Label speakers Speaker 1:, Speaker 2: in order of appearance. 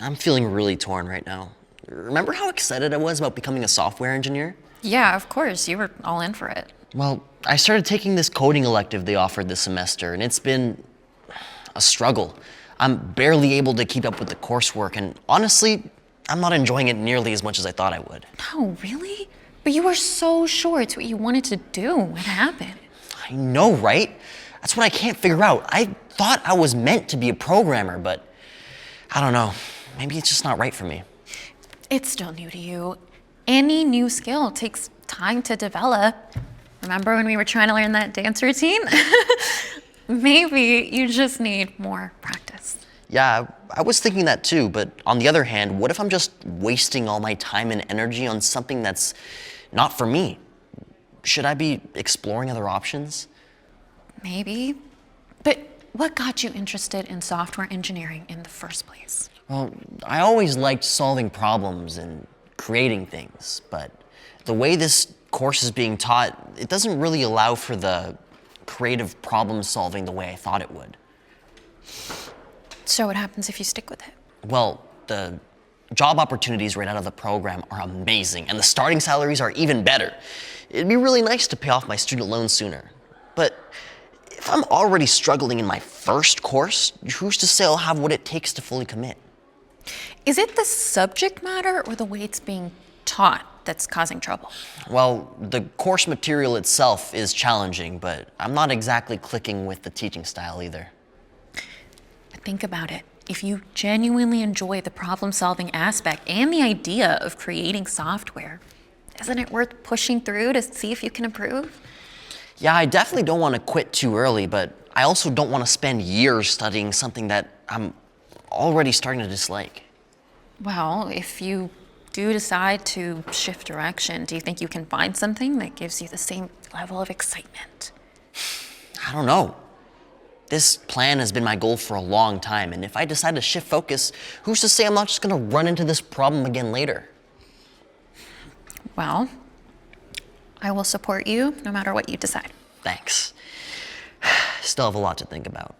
Speaker 1: I'm feeling really torn right now. Remember how excited I was about becoming a software engineer?
Speaker 2: Yeah, of course. You were all in for it.
Speaker 1: Well, I started taking this coding elective they offered this semester, and it's been a struggle. I'm barely able to keep up with the coursework, and honestly, I'm not enjoying it nearly as much as I thought I would.
Speaker 2: No, really? But you were so sure it's what you wanted to do. What happened?
Speaker 1: I know, right? That's what I can't figure out. I thought I was meant to be a programmer, but I don't know. Maybe it's just not right for me.
Speaker 2: It's still new to you. Any new skill takes time to develop. Remember when we were trying to learn that dance routine? Maybe you just need more practice.
Speaker 1: Yeah, I was thinking that too, but on the other hand, what if I'm just wasting all my time and energy on something that's not for me? Should I be exploring other options?
Speaker 2: Maybe. But what got you interested in software engineering in the first place?
Speaker 1: Well, I always liked solving problems and creating things, but the way this course is being taught, it doesn't really allow for the creative problem solving the way I thought it would.
Speaker 2: So what happens if you stick with it?
Speaker 1: Well, the job opportunities right out of the program are amazing, and the starting salaries are even better. It'd be really nice to pay off my student loans sooner. But if I'm already struggling in my first course, who's to say I'll have what it takes to fully commit?
Speaker 2: Is it the subject matter or the way it's being taught that's causing trouble?
Speaker 1: Well, the course material itself is challenging, but I'm not exactly clicking with the teaching style either.
Speaker 2: But think about it. If you genuinely enjoy the problem-solving aspect and the idea of creating software, isn't it worth pushing through to see if you can improve?
Speaker 1: Yeah, I definitely don't want to quit too early, but I also don't want to spend years studying something that I'm already starting to dislike.
Speaker 2: Well, if you do decide to shift direction, do you think you can find something that gives you the same level of excitement?
Speaker 1: I don't know. This plan has been my goal for a long time, and if I decide to shift focus, who's to say I'm not just going to run into this problem again later?
Speaker 2: Well, I will support you no matter what you decide.
Speaker 1: Thanks. Still have a lot to think about.